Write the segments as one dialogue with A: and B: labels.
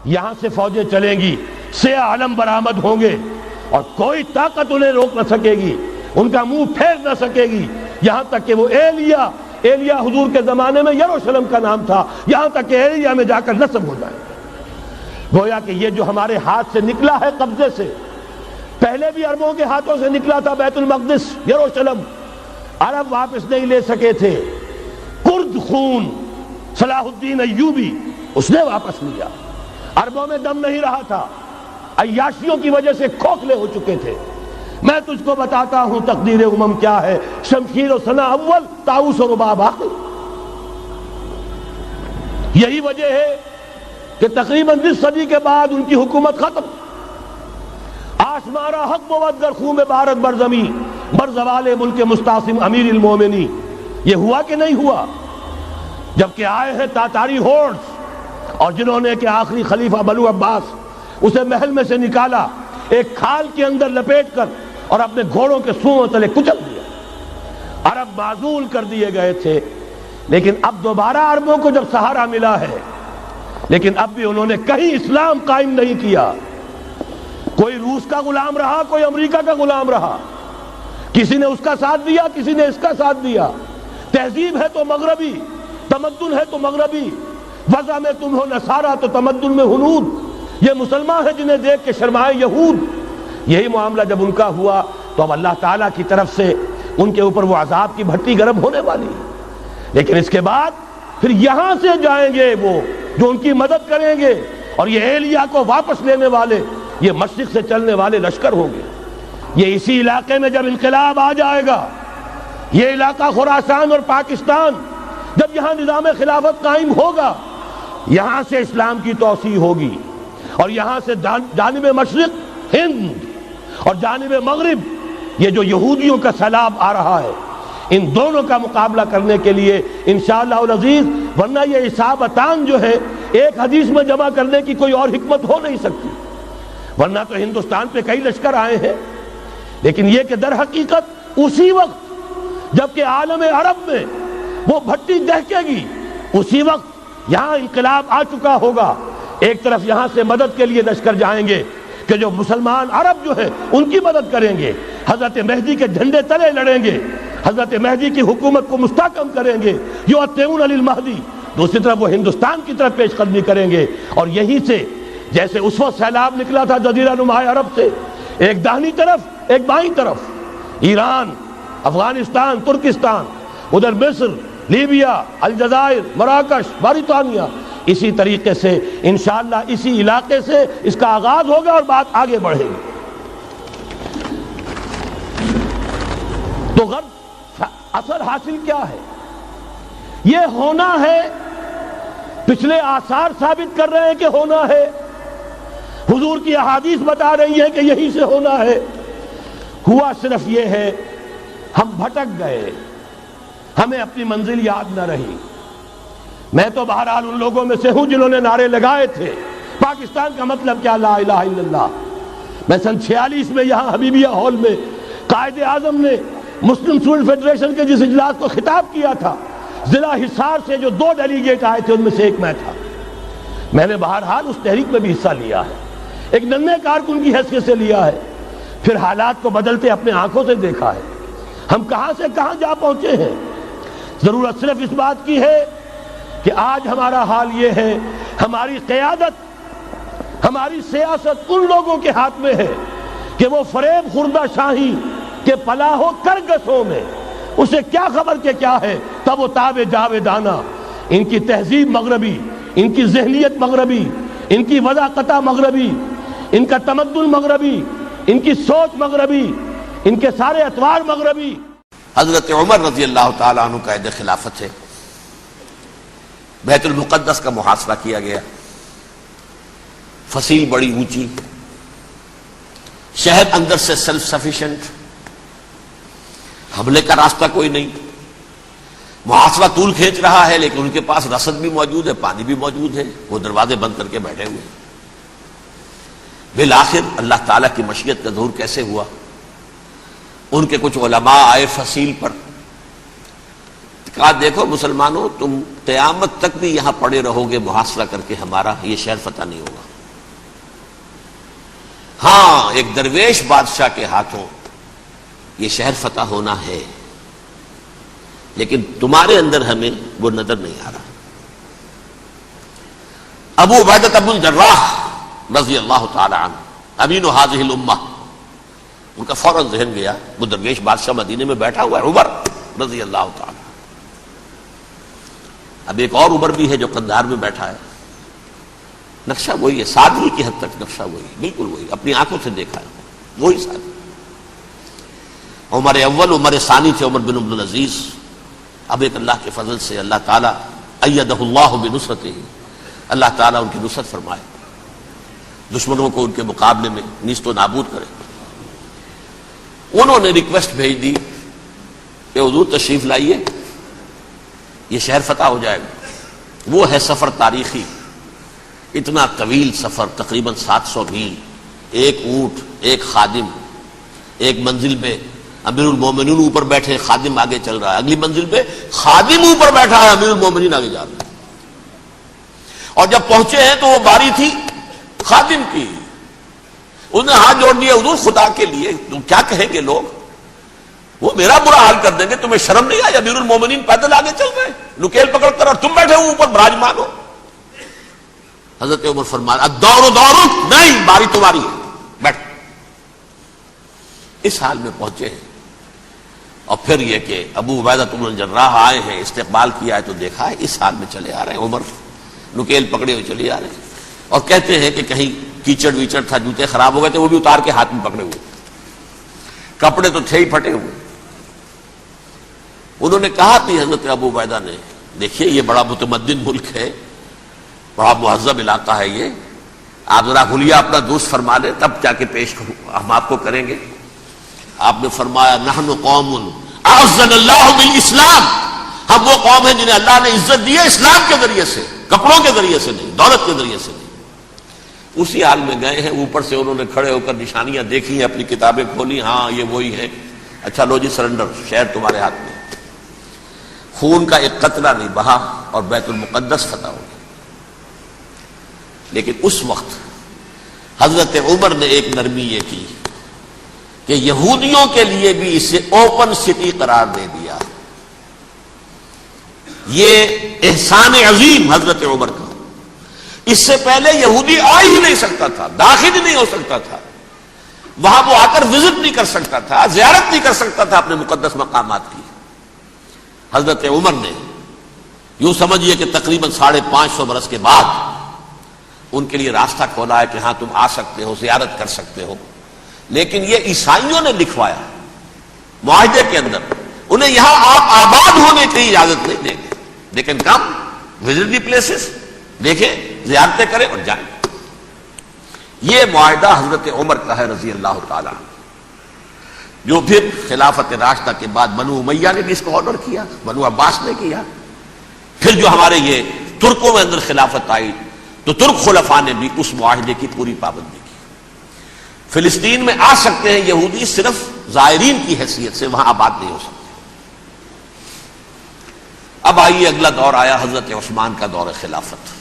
A: یہاں سے فوجیں چلیں گی، سیاہ علم برآمد ہوں گے اور کوئی طاقت انہیں روک نہ سکے گی، ان کا منہ پھیر نہ سکے گی، یہاں تک کہ وہ ایلیا حضور کے زمانے میں یروشلم کا نام تھا، یہاں تک کہ ایلیا میں جا کر نصب ہو جائے۔ گویا کہ یہ جو ہمارے ہاتھ سے نکلا ہے قبضے سے، پہلے بھی عربوں کے ہاتھوں سے نکلا تھا بیت المقدس، یروشلم، عرب واپس نہیں لے سکے تھے۔ کرد خون صلاح الدین ایوبی اس نے واپس لیا، عربوں میں دم نہیں رہا تھا، عیاشیوں کی وجہ سے کھوکھلے ہو چکے تھے۔ میں تجھ کو بتاتا ہوں تقدیر امم کیا ہے، شمشیر و سنا اول، طاؤس و رباب آخر۔ یہی وجہ ہے کہ تقریباً 20 صدی کے بعد ان کی حکومت ختم۔ آشمارا حق بود گر خون بارت بر زمین، بر زوال ملک مستعصم امیر المومنین۔ یہ ہوا کہ نہیں ہوا؟ جبکہ آئے ہیں تاتاری ہورڈز، اور جنہوں نے کہ آخری خلیفہ بنو عباس اسے محل میں سے نکالا، ایک کھال کے اندر لپیٹ کر اور اپنے گھوڑوں کے سوؤں تلے کچل دیا۔ عرب معزول کر دیے گئے تھے، لیکن اب دوبارہ عربوں کو جب سہارا ملا ہے، لیکن اب بھی انہوں نے کہیں اسلام قائم نہیں کیا۔ کوئی روس کا غلام رہا، کوئی امریکہ کا غلام رہا، کسی نے اس کا ساتھ دیا، کسی نے اس کا ساتھ دیا۔ تہذیب ہے تو مغربی، تمدن ہے تو مغربی، وضع میں تم ہو نصارہ تو تمدن میں ہنود، یہ مسلمان ہیں جنہیں دیکھ کے شرمائے یہود۔ یہی معاملہ جب ان کا ہوا تو اب اللہ تعالیٰ کی طرف سے ان کے اوپر وہ عذاب کی بھٹی گرم ہونے والی ہے۔ لیکن اس کے بعد پھر یہاں سے جائیں گے وہ جو ان کی مدد کریں گے، اور یہ ایلیا کو واپس لینے والے یہ مشرق سے چلنے والے لشکر ہوں گے۔ یہ اسی علاقے میں جب انقلاب آ جائے گا، یہ علاقہ خراسان اور پاکستان، جب یہاں نظام خلافت قائم ہوگا، یہاں سے اسلام کی توسیع ہوگی، اور یہاں سے جانب مشرق ہند اور جانب مغرب یہ جو یہودیوں کا سیلاب آ رہا ہے، ان دونوں کا مقابلہ کرنے کے لیے انشاءاللہ العزیز، ورنہ یہ اصابتان جو ہے ایک حدیث میں جمع کرنے کی کوئی اور حکمت ہو نہیں سکتی، ورنہ تو ہندوستان پہ کئی لشکر آئے ہیں۔ لیکن یہ کہ در حقیقت اسی وقت جب کہ عالم عرب میں وہ بھٹی دہکے گی، اسی وقت یہاں انقلاب آ چکا ہوگا۔ ایک طرف یہاں سے مدد کے لیے لشکر جائیں گے کہ جو مسلمان عرب جو ہیں ان کی مدد کریں گے، حضرت مہدی کے جھنڈے تلے لڑیں گے، حضرت مہدی کی حکومت کو مستحکم کریں گے، یؤتون للمہدی۔ دوسری طرف وہ ہندوستان کی طرف پیش قدمی کریں گے، اور یہیں سے جیسے اس وقت سیلاب نکلا تھا جزیرہ نما عرب سے، ایک داہنی طرف ایک بائیں طرف، ایران، افغانستان، ترکستان، ادھر مصر، لیبیا، الجزائر، مراکش، باریطانیہ، اسی طریقے سے انشاءاللہ اسی علاقے سے اس کا آغاز ہوگا اور بات آگے بڑھے گی۔ تو غرب اثر حاصل کیا ہے؟ یہ ہونا ہے، پچھلے آثار ثابت کر رہے ہیں کہ ہونا ہے، حضور کی احادیث بتا رہی ہے کہ یہی سے ہونا ہے۔ ہوا صرف یہ ہے ہم بھٹک گئے، ہمیں اپنی منزل یاد نہ رہی۔ میں تو بہرحال ان لوگوں میں سے ہوں جنہوں نے نعرے لگائے تھے پاکستان کا مطلب کیا، لا الہ الا اللہ۔ میں سن 46 میں یہاں حبیبیہ ہال میں قائد اعظم نے مسلم اسٹوڈنٹ فیڈریشن کے جس اجلاس کو خطاب کیا تھا، ضلع حصار سے جو 2 ڈیلیگیٹ آئے تھے ان میں سے ایک میں تھا۔ میں نے بہرحال اس تحریک میں بھی حصہ لیا ہے، ایک ننھے کارکن کی حیثیت سے لیا ہے، پھر حالات کو بدلتے اپنے آنکھوں سے دیکھا ہے، ہم کہاں سے کہاں جا پہنچے ہیں۔ ضرورت صرف اس بات کی ہے کہ آج ہمارا حال یہ ہے، ہماری قیادت، ہماری سیاست ان لوگوں کے ہاتھ میں ہے کہ وہ فریب خوردہ شاہی کے پلاح و کرگسوں میں اسے کیا خبر کہ کیا ہے، تب وہ تاب جاویدانہ، ان کی تہذیب مغربی، ان کی ذہنیت مغربی، ان کی وضاقتہ مغربی، ان کا تمدن مغربی، ان کی سوچ مغربی، ان کے سارے اطوار مغربی۔
B: حضرت عمر رضی اللہ تعالیٰ عنہ قائد خلافت ہے، بیت المقدس کا محاصرہ کیا گیا، فصیل بڑی اونچی، شہر اندر سے سیلف سفیشینٹ، حملے کا راستہ کوئی نہیں، محاصرہ طول کھینچ رہا ہے، لیکن ان کے پاس رسد بھی موجود ہے، پانی بھی موجود ہے، وہ دروازے بند کر کے بیٹھے ہوئے۔ بالآخر اللہ تعالیٰ کی مشیت کا ظہور کیسے ہوا؟ ان کے کچھ علماء آئے فصیل پر، کہا دیکھو مسلمانوں، تم قیامت تک بھی یہاں پڑے رہو گے محاصرہ کر کے، ہمارا یہ شہر فتح نہیں ہوگا۔ ہاں ایک درویش بادشاہ کے ہاتھوں یہ شہر فتح ہونا ہے، لیکن تمہارے اندر ہمیں وہ نظر نہیں آ رہا۔ ابو عبیدہ بن الجراح رضی اللہ تعالی عنہ امین هذه الامہ، ان کا فوراً ذہن گیا وہ درویش بادشاہ مدینے میں بیٹھا ہوا ہے عمر رضی اللہ تعالی۔ اب ایک اور عمر بھی ہے جو قندھار میں بیٹھا ہے، نقشہ وہی ہے، سادگی کی حد تک نقشہ وہی، بالکل وہی، اپنی آنکھوں سے دیکھا ہے وہی سادگی۔ عمر اول عمر ثانی تھے عمر بن عبد العزیز۔ اب ایک اللہ کے فضل سے اللہ تعالیٰ ایدہ اللہ بنصرتہ، اللہ تعالیٰ ان کی نصرت فرمائے، دشمنوں کو ان کے مقابلے میں نیست و نابود کرے۔ انہوں نے ریکویسٹ بھیج دی کہ حضور تشریف لائیے، یہ شہر فتح ہو جائے گا۔ وہ ہے سفر تاریخی، اتنا طویل سفر، تقریباً 700 میل، ایک اونٹ، ایک خادم، ایک منزل پہ امیر المومنین اوپر بیٹھے، خادم آگے چل رہا ہے، اگلی منزل پہ خادم اوپر بیٹھا ہے، امیر المومنین آگے جا رہا ہے۔ اور جب پہنچے ہیں تو وہ باری تھی خادم کی، انہوں نے ہاتھ جوڑ دیا، حضور خدا کے لیے تم کیا کہیں گے لوگ، وہ میرا برا حال کر دیں گے، تمہیں شرم نہیں آئی؟ امیر المومنین پیدل آگے چل رہے ہیں نکیل پکڑ کر، اور تم بیٹھے ہو اوپر براجمان ہو۔ حضرت عمر فرمایا الدور دورک، نہیں، باری تمہاری ہے، بیٹھ۔ اس حال میں پہنچے ہیں، اور پھر یہ کہ ابو عبیدہ بن الجراح آئے ہیں، استقبال کیا ہے تو دیکھا ہے اس حال میں چلے آ رہے ہیں، عمر نکیل پکڑے ہوئے چلے آ رہے ہیں، اور کہتے ہیں کہ کہیں کیچڑ ویچڑ تھا، جوتے خراب ہو گئے تھے، وہ بھی اتار کے ہاتھ میں پکڑے ہوئے، کپڑے تو تھے ہی پھٹے ہوئے۔ انہوں نے کہا کہ حضرت ابو عبیدہ نے، دیکھیے یہ بڑا متمدن ملک ہے، بڑا مہذب علاقہ ہے یہ، آپ ذرا حلیہ اپنا درست فرما لیں تب جا کے پیش کروں، ہم آپ کو کریں گے۔ آپ نے فرمایا نحن قوم اعزنا اللہ بالاسلام، ہم وہ قوم ہیں جنہیں اللہ نے عزت دی ہے اسلام کے ذریعے سے، کپڑوں کے ذریعے سے نہیں، دولت کے ذریعے سے نہیں۔ اسی حال میں گئے ہیں، اوپر سے انہوں نے کھڑے ہو کر نشانیاں دیکھی ہیں، اپنی کتابیں کھولی، ہاں یہ وہی ہے، اچھا لو جی سرنڈر، شہر تمہارے ہاتھ میں۔ خون کا ایک قطرہ نہیں بہا اور بیت المقدس فتح ہو گیا۔ لیکن اس وقت حضرت عمر نے ایک نرمی یہ کی کہ یہودیوں کے لیے بھی اسے اوپن سٹی قرار دے دیا۔ یہ احسان عظیم حضرت عمر کا، اس سے پہلے یہودی آ ہی نہیں سکتا تھا، داخل ہی نہیں ہو سکتا تھا، وہاں وہ آ کر وزٹ نہیں کر سکتا تھا، زیارت نہیں کر سکتا تھا اپنے مقدس مقامات کی۔ حضرت عمر نے یوں سمجھیے کہ تقریباً 550 برس کے بعد ان کے لیے راستہ کھولا ہے کہ ہاں تم آ سکتے ہو، زیارت کر سکتے ہو۔ لیکن یہ عیسائیوں نے لکھوایا معاہدے کے اندر، انہیں یہاں آپ آباد ہونے کی اجازت نہیں دیں گے، لیکن کم وزٹ دی پلیسز، دیکھیں، زیارتیں کریں اور جائیں۔ یہ معاہدہ حضرت عمر کا ہے رضی اللہ تعالی عنہ، جو پھر خلافت راشدہ کے بعد بنو امیہ نے بھی اس کو آنر کیا، بنو عباس نے کیا، پھر جو ہمارے یہ ترکوں میں اندر خلافت آئی تو ترک خلفاء نے بھی اس معاہدے کی پوری پابندی کی۔ فلسطین میں آ سکتے ہیں یہودی صرف زائرین کی حیثیت سے، وہاں آباد نہیں ہو سکتے۔ اب آئیے اگلا دور آیا حضرت عثمان کا دور خلافت۔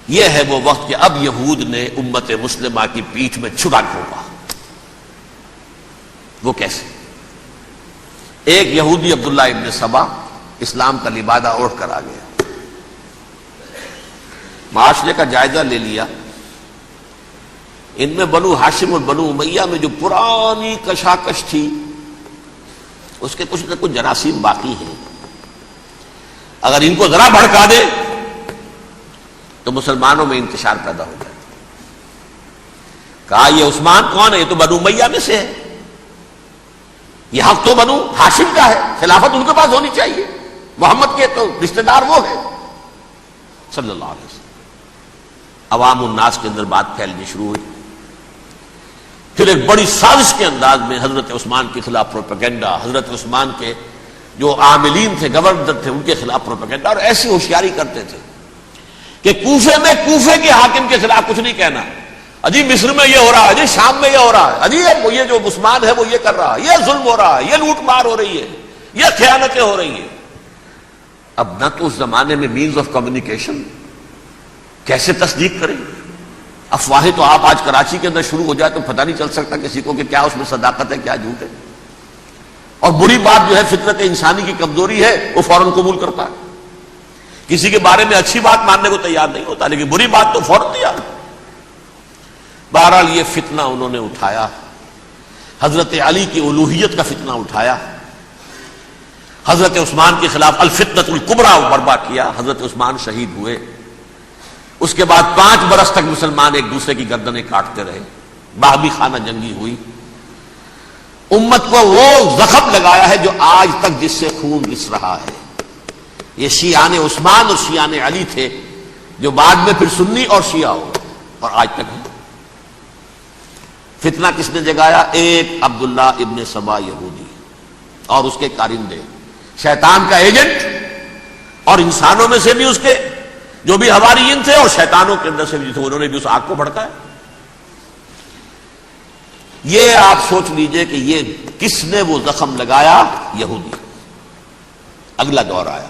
B: یہ ہے وہ وقت کہ اب یہود نے امت مسلمہ کی پیٹھ میں چھڑا ٹھوکا۔ وہ کیسے؟ ایک یہودی عبداللہ ابن سبا اسلام کا لبادہ اوڑھ کر آ گیا، معاشرے کا جائزہ لے لیا، ان میں بنو ہاشم اور بنو امیہ میں جو پرانی کشاکش تھی اس کے کچھ نہ کچھ جراثیم باقی ہیں، اگر ان کو ذرا بھڑکا دے تو مسلمانوں میں انتشار پیدا ہو جائے۔ کہا یہ عثمان کون ہے؟ یہ تو بنو امیہ میں سے ہے، یہ حق تو بنو ہاشم کا ہے، خلافت ان کے پاس ہونی چاہیے، محمد کے تو رشتہ دار وہ ہے صلی اللہ علیہ وسلم۔ عوام الناس کے اندر بات پھیلنی شروع ہوئی، پھر ایک بڑی سازش کے انداز میں حضرت عثمان کے خلاف پروپیگنڈا، حضرت عثمان کے جو عاملین تھے، گورنر تھے، ان کے خلاف پروپیگنڈا، اور ایسی ہوشیاری کرتے تھے کہ کوفے میں کوفے کے حاکم کے خلاف کچھ نہیں کہنا، اجی مصر میں یہ ہو رہا ہے، اجی شام میں یہ ہو رہا ہے، اجی یہ جو عثمان ہے وہ یہ کر رہا ہے، یہ ظلم ہو رہا ہے، یہ لوٹ مار ہو رہی ہے، یہ خیانتیں ہو رہی ہیں۔ اب نہ تو اس زمانے میں مینز آف کمیونیکیشن، کیسے تصدیق کریں؟ افواہیں تو آپ آج کراچی کے اندر شروع ہو جائے تو پتہ نہیں چل سکتا کسی کو کہ کیا اس میں صداقت ہے کیا جھوٹ ہے. اور بری بات جو ہے فطرت انسانی کی کمزوری ہے وہ فوراً قبول کرتا ہے. کسی کے بارے میں اچھی بات ماننے کو تیار نہیں ہوتا لیکن بری بات تو فوراً تیار. بہرحال یہ فتنہ انہوں نے اٹھایا، حضرت علی کی الوہیت کا فتنہ اٹھایا، حضرت عثمان کے خلاف الفتنۃ الکبریٰ برپا کیا. حضرت عثمان شہید ہوئے. اس کے بعد 5 برس تک مسلمان ایک دوسرے کی گردنیں کاٹتے رہے، باہمی خانہ جنگی ہوئی. امت کو وہ زخم لگایا ہے جو آج تک جس سے خون رس رہا ہے. یہ شیعان عثمان اور شیعان علی تھے جو بعد میں پھر سنی اور شیعہ ہو اور آج تک ہے. فتنہ کس نے جگایا؟ ایک عبداللہ ابن سبا یہودی اور اس کے کارندے، شیطان کا ایجنٹ، اور انسانوں میں سے بھی اس کے جو بھی حواریین تھے اور شیطانوں کے اندر سے بھی تھے، انہوں نے بھی اس آگ کو بھڑکایا. یہ آپ سوچ لیجئے کہ یہ کس نے وہ زخم لگایا؟ یہودی. اگلا دور آیا،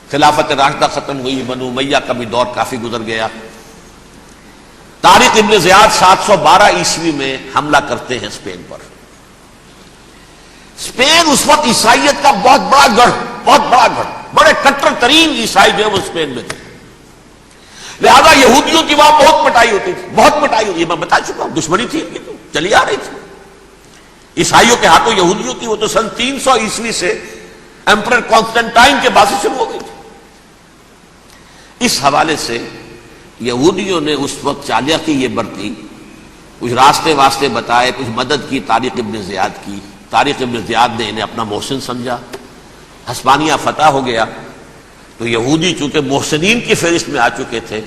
B: خلافت راشدہ ختم ہوئی، بنو امیہ کا بھی دور کافی گزر گیا. طارق ابن زیاد 712 عیسوی میں حملہ کرتے ہیں اسپین پر. اسپین اس وقت عیسائیت کا بہت بڑا گڑھ، بڑے کٹر ترین عیسائی جو ہے وہ اسپین میں تھے. لہذا یہودیوں کی وہاں بہت پٹائی ہوتی تھی. یہ میں بتا چکا ہوں، دشمنی تھی ان کی تو چلی آ رہی تھی عیسائیوں کے ہاتھوں یہودیوں کی. وہ تو سن 300 عیسوی سے ایمپرر کانسٹنٹائن کے بعد سے شروع ہو گئی تھی. اس حوالے سے یہودیوں نے اس وقت چالاکی یہ برتی، کچھ راستے واسطے بتائے، کچھ مدد کی طارق ابن زیاد کی. طارق ابن زیاد نے انہیں اپنا محسن سمجھا. ہسپانیہ فتح ہو گیا تو یہودی چونکہ محسنین کی فہرست میں آ چکے تھے،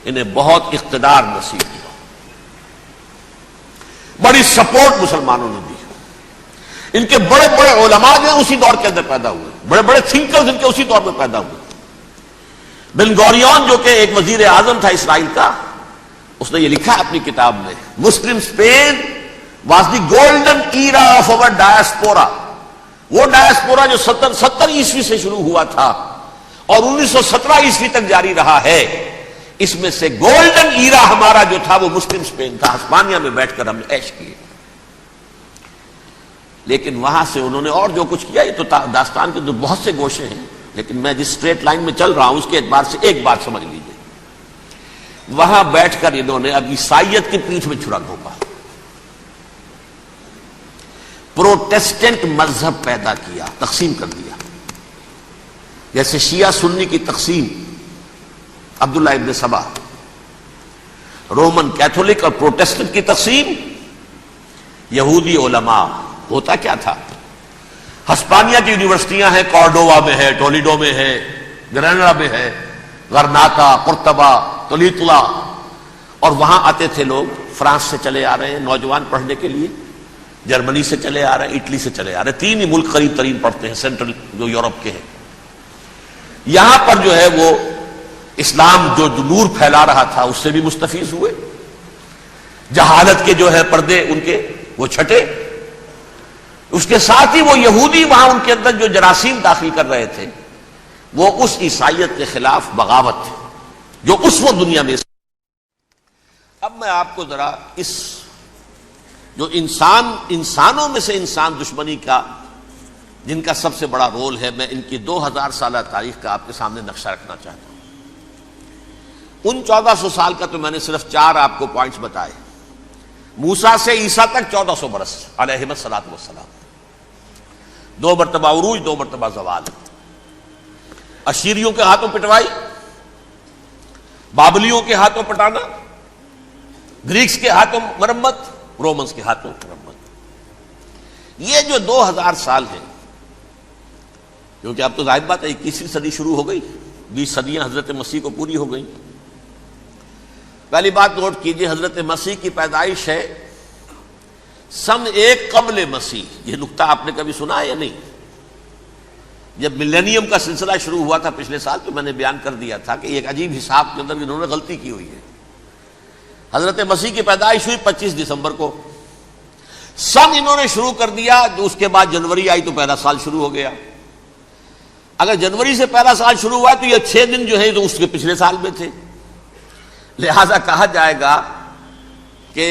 B: انہیں بہت اقتدار نصیب ہوا. بڑی سپورٹ مسلمانوں نے دی. ان کے بڑے بڑے علماء جو اسی دور کے اندر پیدا ہوئے، بڑے بڑے تھنکرز ان کے اسی دور میں پیدا ہوئے. بن گوریون جو کہ ایک وزیر اعظم تھا اسرائیل کا، اس نے یہ لکھا اپنی کتاب میں، Muslim Spain was the golden era of our diaspora. وہ ڈایاسپورا جو 70 عیسوی سے شروع ہوا تھا اور 1917 عیسوی تک جاری رہا ہے، اس میں سے گولڈن ایرا ہمارا جو تھا وہ مسلم اسپین تھا. ہسپانیہ میں بیٹھ کر ہم نے عیش کیے. لیکن وہاں سے انہوں نے اور جو کچھ کیا، یہ تو داستان کے تو بہت سے گوشے ہیں، لیکن میں جس اسٹریٹ لائن میں چل رہا ہوں اس کے اعتبار سے ایک بات سمجھ لیجیے. وہاں بیٹھ کر انہوں نے اب عیسائیت کی پیٹھ میں چھرا گھونپا، پروٹیسٹنٹ مذہب پیدا کیا، تقسیم کر دیا. جیسے شیعہ سنی کی تقسیم، عبداللہ ابن سبا، رومن کیتھولک اور پروٹیسٹنٹ کی تقسیم، یہودی علماء. ہوتا کیا تھا؟ ہسپانیہ کی یونیورسٹیاں ہیں، کارڈووا میں ہے، ٹولیڈو میں ہے، گریناڈا میں ہے، غرناطہ، قرطبہ، تولیتلا، اور وہاں آتے تھے لوگ. فرانس سے چلے آ رہے ہیں نوجوان پڑھنے کے لیے، جرمنی سے چلے آ رہے ہیں، اٹلی سے چلے آ رہے ہیں. 3 ہی ملک قریب ترین پڑھتے ہیں سینٹرل جو یورپ کے ہیں. یہاں پر جو ہے وہ اسلام جو نور پھیلا رہا تھا اس سے بھی مستفیض ہوئے. جہالت کے جو ہے پردے ان کے وہ چھٹے. اس کے ساتھ ہی وہ یہودی وہاں ان کے اندر جو جراثیم داخل کر رہے تھے وہ اس عیسائیت کے خلاف بغاوت تھی جو اس وقت دنیا میں. اب میں آپ کو ذرا اس جو انسانوں میں سے انسان دشمنی کا جن کا سب سے بڑا رول ہے، میں ان کی 2000 سالہ تاریخ کا آپ کے سامنے نقشہ رکھنا چاہتا ہوں. ان 1400 سال کا تو میں نے صرف 4 آپ کو پوائنٹس بتائے. موسیٰ سے عیسیٰ تک 1400 برس علیہ الصلوۃ والسلام. 2 مرتبہ عروج، 2 مرتبہ زوال. اشیریوں کے ہاتھوں پٹوائی، بابلیوں کے ہاتھوں پٹانا، گریکس کے ہاتھوں مرمت، رومنس کے ہاتھوں مرمت. یہ جو 2000 سال ہیں، کیونکہ اب تو ظاہر بات ہے 21ویں صدی شروع ہو گئی، 20 صدیاں حضرت مسیح کو پوری ہو گئی. پہلی بات نوٹ کیجئے، حضرت مسیح کی پیدائش ہے سن 1 قبل مسیح. یہ نقطہ آپ نے کبھی سنا ہے یا نہیں؟ جب ملینیم کا سلسلہ شروع ہوا تھا پچھلے سال تو میں نے بیان کر دیا تھا کہ ایک عجیب حساب کے اندر انہوں نے غلطی کی ہوئی ہے. حضرت مسیح کی پیدائش ہوئی 25 دسمبر کو. سن انہوں نے شروع کر دیا، اس کے بعد جنوری آئی تو پہلا سال شروع ہو گیا. اگر جنوری سے پہلا سال شروع ہوا تو یہ 6 دن جو ہے تو اس کے پچھلے سال میں تھے. لہذا کہا جائے گا کہ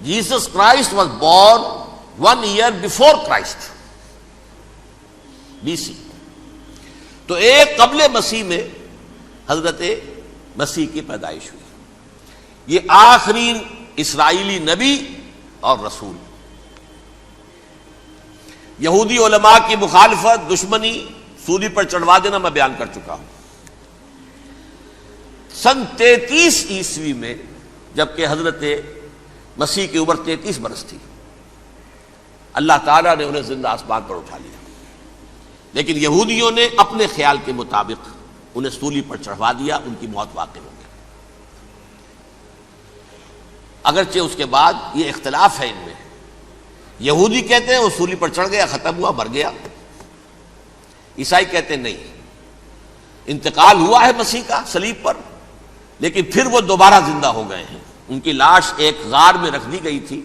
B: Jesus Christ was born 1 year before Christ, BC. تو ایک قبل مسیح میں حضرت مسیح کی پیدائش ہوئی. یہ آخری اسرائیلی نبی اور رسول. یہودی علماء کی مخالفت، دشمنی، سولی پر چڑھوا دینا میں بیان کر چکا ہوں. سن 33 عیسوی میں جبکہ حضرت مسیح کی عمر 33 برس تھی، اللہ تعالیٰ نے انہیں زندہ آسمان پر اٹھا لیا. لیکن یہودیوں نے اپنے خیال کے مطابق انہیں سولی پر چڑھوا دیا، ان کی موت واقع ہو گئی. اگرچہ اس کے بعد یہ اختلاف ہے ان میں. یہودی کہتے ہیں وہ سولی پر چڑھ گیا، ختم ہوا، مر گیا. عیسائی کہتے ہیں نہیں، انتقال ہوا ہے مسیح کا صلیب پر، لیکن پھر وہ دوبارہ زندہ ہو گئے ہیں. ان کی لاش ایک غار میں رکھ دی گئی تھی،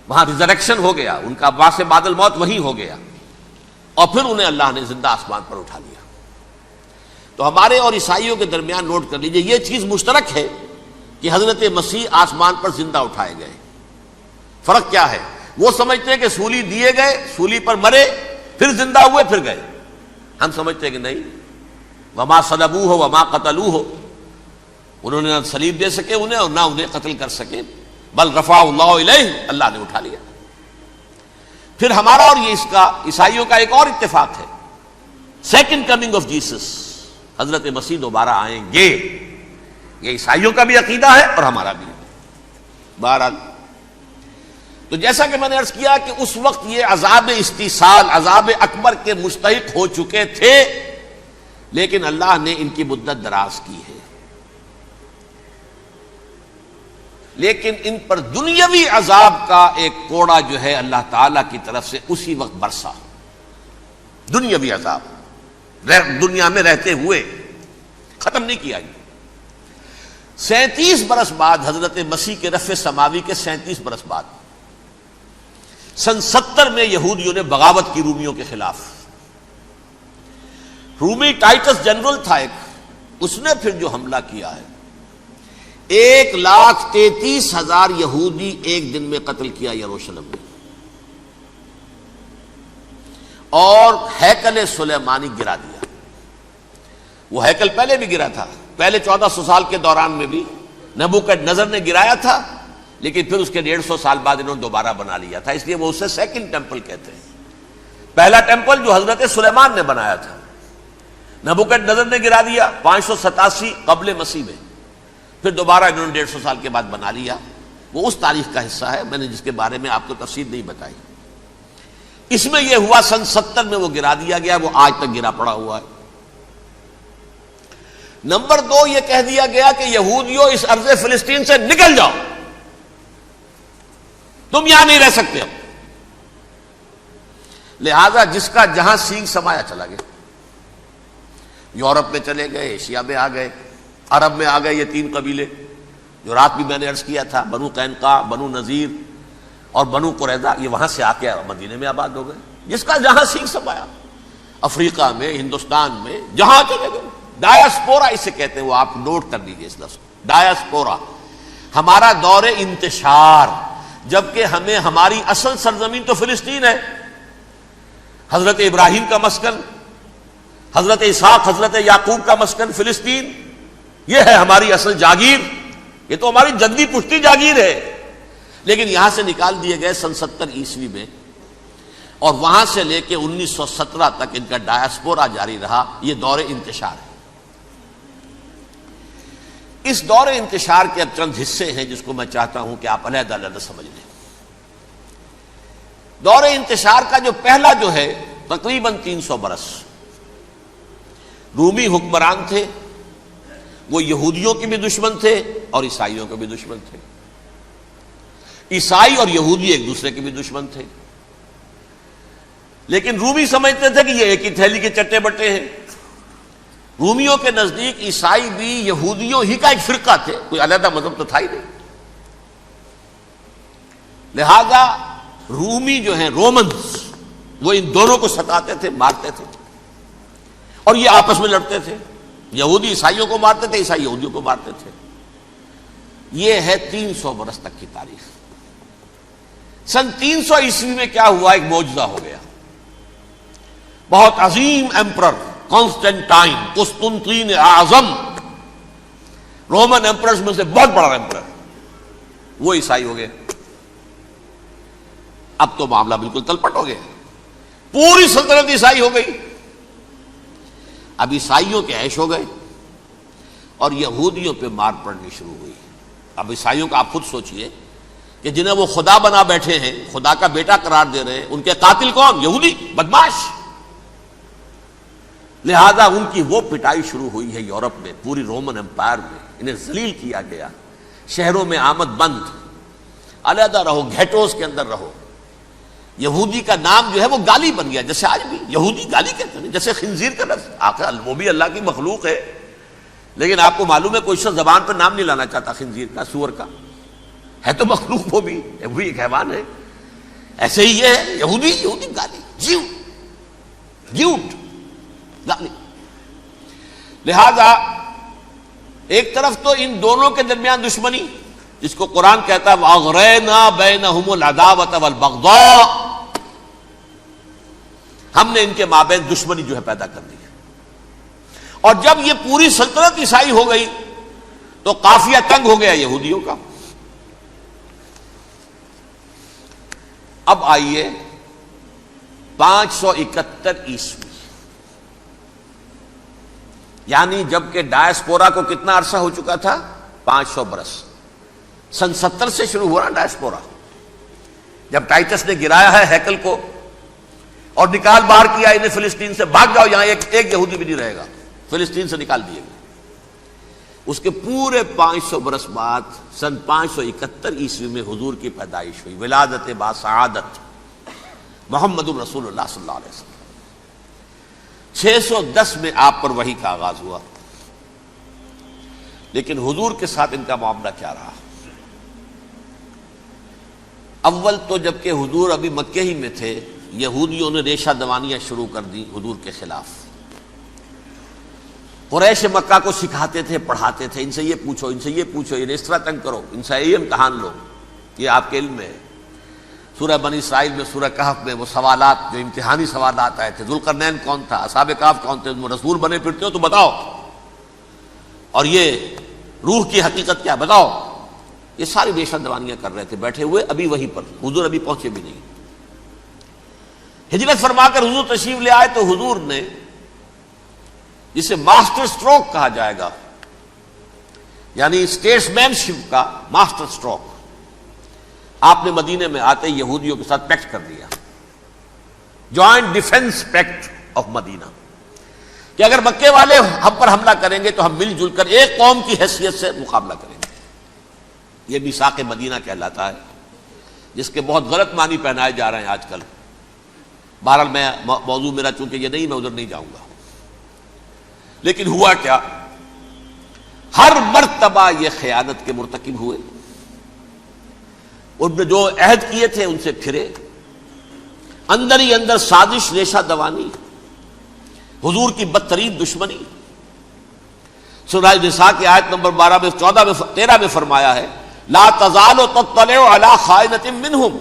B: وہاں ریزریکشن ہو گیا، ان کا باعث بعد الموت وہی ہو گیا، اور پھر انہیں اللہ نے زندہ آسمان پر اٹھا لیا. تو ہمارے اور عیسائیوں کے درمیان نوٹ کر لیجئے، یہ چیز مشترک ہے کہ حضرت مسیح آسمان پر زندہ اٹھائے گئے. فرق کیا ہے؟ وہ سمجھتے ہیں کہ سولی دیے گئے، سولی پر مرے، پھر زندہ ہوئے، پھر گئے. ہم سمجھتے ہیں کہ نہیں، وما صلبوہ وما قتلوہ، انہوں نے نہ صلیب دے سکے انہیں اور نہ انہیں قتل کر سکے، بل رفع اللہ الیہ، اللہ نے اٹھا لیا. پھر ہمارا اور یہ اس کا عیسائیوں کا ایک اور اتفاق ہے، سیکنڈ کمنگ آف جیسس، حضرت مسیح دوبارہ آئیں گے. یہ عیسائیوں کا بھی عقیدہ ہے اور ہمارا بھی. بہرحال تو جیسا کہ میں نے عرض کیا کہ اس وقت یہ عذاب استیصال، عذاب اکبر کے مستحق ہو چکے تھے، لیکن اللہ نے ان کی مدت دراز کی ہے. لیکن ان پر دنیاوی عذاب کا ایک کوڑا جو ہے اللہ تعالی کی طرف سے اسی وقت برسا. دنیاوی عذاب دنیا میں رہتے ہوئے ختم نہیں کیا. 37 برس بعد حضرت مسیح کے رفع سماوی کے 37 برس بعد سن 70 میں یہودیوں نے بغاوت کی رومیوں کے خلاف. رومی ٹائٹس جنرل تھا ایک، اس نے پھر جو حملہ کیا ہے، 1,33,000 یہودی ایک دن میں قتل کیا یروشلم میں، اور ہیکل سلیمانی گرا دیا. وہ ہیکل پہلے بھی گرا تھا، پہلے 1400 سال کے دوران میں بھی نبوکڈنضر نے گرایا تھا، لیکن پھر اس کے 150 سال بعد انہوں نے دوبارہ بنا لیا تھا، اس لیے وہ اسے سیکنڈ ٹیمپل کہتے ہیں. پہلا ٹیمپل جو حضرت سلیمان نے بنایا تھا، نبوکڈنضر نے گرا دیا 587 قبل مسیح میں، پھر دوبارہ انہوں نے 150 سال کے بعد بنا لیا. وہ اس تاریخ کا حصہ ہے، میں نے جس کے بارے میں آپ کو تفصیل نہیں بتائی. اس میں یہ ہوا سن 70 میں وہ گرا دیا گیا، وہ آج تک گرا پڑا ہوا ہے. نمبر 2 یہ کہہ دیا گیا کہ یہودیوں اس ارض فلسطین سے نکل جاؤ، تم یہاں نہیں رہ سکتے ہو. لہذا جس کا جہاں سینگ سمایا چلا گیا. یورپ میں چلے گئے، ایشیا میں آ گئے، عرب میں آ گئے. یہ 3 قبیلے جو رات بھی میں نے عرض کیا تھا، بنو قینقاع، بنو نذیر اور بنو قریظہ، یہ وہاں سے آ کے مدینے میں آباد ہو گئے. جس کا جہاں سینگ سمایا، افریقہ میں، ہندوستان میں، جہاں چلے گئے. ڈایاسپورا اسے کہتے ہیں، وہ آپ نوٹ کر لیجیے اس لفظ کو، ڈایاسپورا. ہمارا دور انتشار، جبکہ ہمیں ہماری اصل سرزمین تو فلسطین ہے، حضرت ابراہیم کا مسکن، حضرت اسحاق، حضرت یعقوب کا مسکن فلسطین، یہ ہے ہماری اصل جاگیر، یہ تو ہماری جدی پشتی جاگیر ہے. لیکن یہاں سے نکال دیے گئے سن 70 عیسوی میں، اور وہاں سے لے کے 1917 تک ان کا ڈایاسپورا جاری رہا. یہ دور انتشار ہے. اس دور انتشار کے اب چند حصے ہیں جس کو میں چاہتا ہوں کہ آپ علیحدہ علیحدہ سمجھ لیں. دور انتشار کا جو پہلا جو ہے تقریباً 300 برس رومی حکمران تھے. وہ یہودیوں کے بھی دشمن تھے اور عیسائیوں کے بھی دشمن تھے. عیسائی اور یہودی ایک دوسرے کے بھی دشمن تھے، لیکن رومی سمجھتے تھے کہ یہ ایک ہی تھیلی کے چٹے بٹے ہیں. رومیوں کے نزدیک عیسائی بھی یہودیوں ہی کا ایک فرقہ تھے، کوئی علیحدہ مذہب تو تھا ہی نہیں. لہذا رومی جو ہیں رومنز، وہ ان دونوں کو ستاتے تھے، مارتے تھے، اور یہ آپس میں لڑتے تھے. یہودی عیسائیوں کو مارتے تھے، عیسائی یہودیوں کو مارتے تھے. یہ ہے 300 برس تک کی تاریخ. سن 300 عیسوی میں کیا ہوا؟ ایک معجزہ ہو گیا. بہت عظیم ایمپرر کانسٹینٹائن، قسطنطین اعظم، رومن ایمپررز میں سے بہت بڑا ایمپرر، وہ عیسائی ہو گئے. اب تو معاملہ بالکل تلپٹ ہو گیا، پوری سلطنت عیسائی ہو گئی. اب عیسائیوں کے عیش ہو گئے اور یہودیوں پہ مار پڑنی شروع ہوئی. اب عیسائیوں کا آپ خود سوچئے کہ جنہیں وہ خدا بنا بیٹھے ہیں، خدا کا بیٹا قرار دے رہے ہیں، ان کے قاتل کون؟ یہودی بدماش. لہذا ان کی وہ پٹائی شروع ہوئی ہے یورپ میں، پوری رومن امپائر میں. انہیں ذلیل کیا گیا، شہروں میں آمد بند، علیحدہ رہو، گھیٹوز کے اندر رہو. یہودی کا نام جو ہے وہ گالی بن گیا، جیسے آج بھی یہودی گالی کہتے ہیں، جیسے خنزیر کا لفظ. آخر وہ بھی اللہ کی مخلوق ہے، لیکن آپ کو معلوم ہے کوئی شخص زبان پہ نام نہیں لانا چاہتا خنزیر کا، سور کا. ہے تو مخلوق وہ بھی ایک حیوان ہے. ایسے ہی یہ ہے یہودی گالی، جیوٹ گالی. لہذا ایک طرف تو ان دونوں کے درمیان دشمنی، جس کو قرآن کہتا ہے وَأَغْرَيْنَا بَيْنَهُمُ الْعَدَاوَةَ وَالْبَغْضَاءَ، ہم نے ان کے مابین دشمنی جو ہے پیدا کر دی. اور جب یہ پوری سلطنت عیسائی ہو گئی تو قافیہ تنگ ہو گیا یہودیوں کا. اب آئیے 571 عیسوی، یعنی جبکہ ڈائسپورا کو کتنا عرصہ ہو چکا تھا؟ 500 برس. سن 70 سے شروع ہوا نا ڈائسپورا، جب ٹائٹس نے گرایا ہے ہیکل کو اور نکال باہر کیا انہیں فلسطین سے. بھاگ جاؤ، یہاں ایک یہودی بھی نہیں رہے گا. فلسطین سے نکال دیے گئے. اس کے پورے 500 برس بعد سن 571 عیسوی میں حضور کی پیدائش ہوئی، ولادت باسعادت محمد الرسول اللہ صلی اللہ علیہ وسلم. 610 میں آپ پر وحی کا آغاز ہوا. لیکن حضور کے ساتھ ان کا معاملہ کیا رہا؟ اول تو جبکہ حضور ابھی مکے ہی میں تھے، یہودیوں نے ریشہ دوانیاں شروع کر دی حضور کے خلاف. قریش مکہ کو سکھاتے تھے، پڑھاتے تھے، ان سے یہ پوچھو، ان سے یہ پوچھو، انہیں اس طرح تنگ کرو، ان سے یہ امتحان لو. یہ آپ کے علم میں ہے. سورہ بنی اسرائیل میں، سورہ کہف میں وہ سوالات جو امتحانی سوالات آئے تھے، ذوالقرنین کون تھا، اصحاب کہف کون تھے، تم رسول بنے پھرتے ہو تو بتاؤ، اور یہ روح کی حقیقت کیا بتاؤ. یہ ساری ریشہ دوانیاں کر رہے تھے بیٹھے ہوئے ابھی وہیں پر. حضور ابھی پہنچے بھی نہیں. ہجرت فرما کر حضور تشریف لے آئے تو حضور نے، جسے ماسٹر سٹروک کہا جائے گا، یعنی اسٹیٹس مین شپ کا ماسٹر سٹروک، آپ نے مدینے میں آتے یہودیوں کے ساتھ پیکٹ کر دیا، جوائنٹ ڈیفنس پیکٹ آف مدینہ، کہ اگر مکے والے ہم پر حملہ کریں گے تو ہم مل جل کر ایک قوم کی حیثیت سے مقابلہ کریں گے. یہ میثاق مدینہ کہلاتا ہے، جس کے بہت غلط معنی پہنائے جا رہے ہیں آج کل. بہرحال میں موضوع میرا چونکہ یہ نہیں، میں ادھر نہیں جاؤں گا. لیکن ہوا کیا؟ ہر مرتبہ یہ خیانت کے مرتکب ہوئے. ان نے جو عہد کیے تھے ان سے پھرے. اندر ہی اندر سازش، ریشہ دوانی، حضور کی بدترین دشمنی. سورہ نساء کی آیت نمبر 12 میں 14 میں 13 میں فرمایا ہے لا تزال تطلع علی خائنۃ منہم.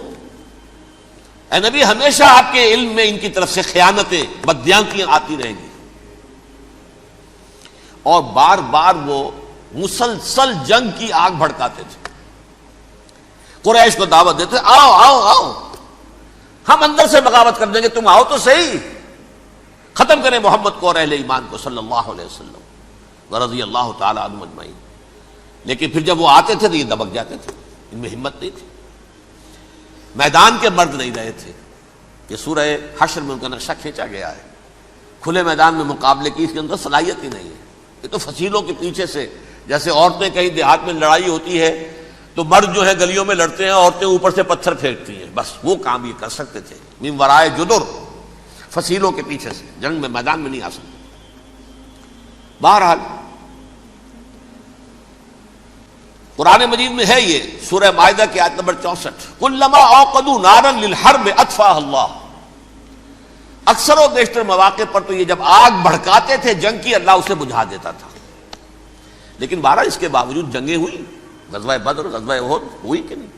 B: اے نبی، ہمیشہ آپ کے علم میں ان کی طرف سے خیانتیں، بددیانتیاں آتی رہیں گی. اور بار بار وہ مسلسل جنگ کی آگ بھڑکاتے تھے. قریش کو دعوت دیتے، آؤ آؤ آؤ، ہم اندر سے بغاوت کر دیں گے، تم آؤ تو صحیح، ختم کریں محمد کو اور اہل ایمان کو صلی اللہ علیہ وسلم ورضی اللہ تعالی عنہم اجمعین. لیکن پھر جب وہ آتے تھے تو یہ دبک جاتے تھے، ان میں ہمت نہیں تھی. میدان کے مرد نہیں رہے تھے. یہ سورہ حشر میں ان کا نقشہ کھینچا گیا ہے. کھلے میدان میں مقابلے کی اس کے اندر صلاحیت ہی نہیں ہے. یہ تو فصیلوں کے پیچھے سے، جیسے عورتیں کہیں دیہات میں لڑائی ہوتی ہے تو مرد جو ہے گلیوں میں لڑتے ہیں، عورتیں اوپر سے پتھر پھینکتی ہیں، بس وہ کام یہ کر سکتے تھے. من ورائے جدر، فصیلوں کے پیچھے سے، جنگ میں میدان میں نہیں آ سکتے. بہرحال قرآن مجید میں ہے یہ سورہ مائدہ کی آیت نمبر 64 کلما اوقدوا نارا للحرب اطفاها اللہ. اکثر و بیشتر مواقع پر تو یہ جب آگ بھڑکاتے تھے جنگ کی، اللہ اسے بجھا دیتا تھا. لیکن بہرحال اس کے باوجود جنگیں ہوئی، غزوہ بدر، غزوہ احد ہوئی کہ نہیں؟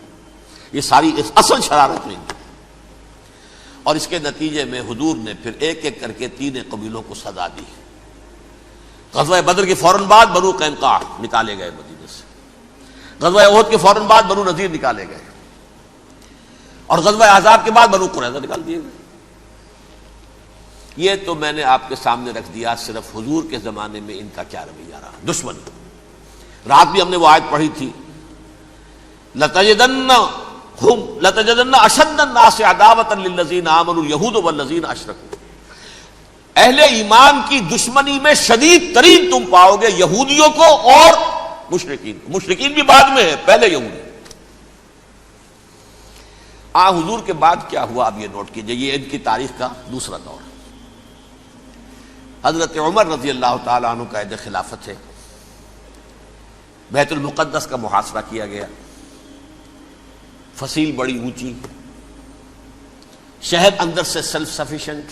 B: یہ ساری اصل شرارت ہوئی. اور اس کے نتیجے میں حضور نے پھر ایک ایک کر کے 3 قبیلوں کو سزا دی. غزوہ بدر کے فوراً بعد بنو قینقاع نکالے گئے مدینے سے، غزوہ احد کے فوراً بعد بنو نذیر نکالے گئے، اور غزوہ احزاب کے بعد بنو قریظہ نکال دیے گئے. یہ تو میں نے آپ کے سامنے رکھ دیا صرف حضور کے زمانے میں ان کا کیا رویہ رہا. دشمن، رات بھی ہم نے وہ آیت پڑھی تھی، لَتَجِدَنَّ أَشَدَّ النَّاسِ عَدَاوَةً لِلَّذِينَ آمَنُوا الْيَهُودُ وَالَّذِينَ أَشْرَكُوا. اہل ایمان کی دشمنی میں شدید ترین تم پاؤ گے یہودیوں کو اور مشرکین کو. مشرکین بھی بعد میں ہے، پہلے یہودی. حضور کے بعد کیا ہوا اب یہ نوٹ کیجئے، یہ ان کی تاریخ کا دوسرا دور ہے. حضرت عمر رضی اللہ تعالیٰ عنہ کا عہد خلافت ہے. بیت المقدس کا محاصرہ کیا گیا، فصیل بڑی اونچی، شہر اندر سے سیلف سفیشینٹ،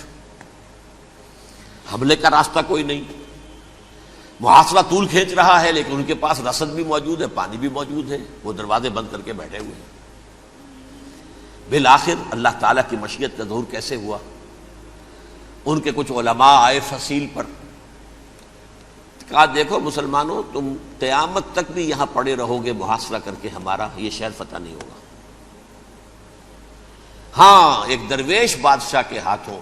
B: حملے کا راستہ کوئی نہیں. محاصرہ طول کھینچ رہا ہے لیکن ان کے پاس رسد بھی موجود ہے، پانی بھی موجود ہے، وہ دروازے بند کر کے بیٹھے ہوئے ہیں. بالآخر اللہ تعالیٰ کی مشیت کا ظہور کیسے ہوا؟ ان کے کچھ علماء آئے فصیل پر، کہا دیکھو مسلمانوں، تم قیامت تک بھی یہاں پڑے رہو گے محاصرہ کر کے، ہمارا یہ شہر فتح نہیں ہوگا. ہاں ایک درویش بادشاہ کے ہاتھوں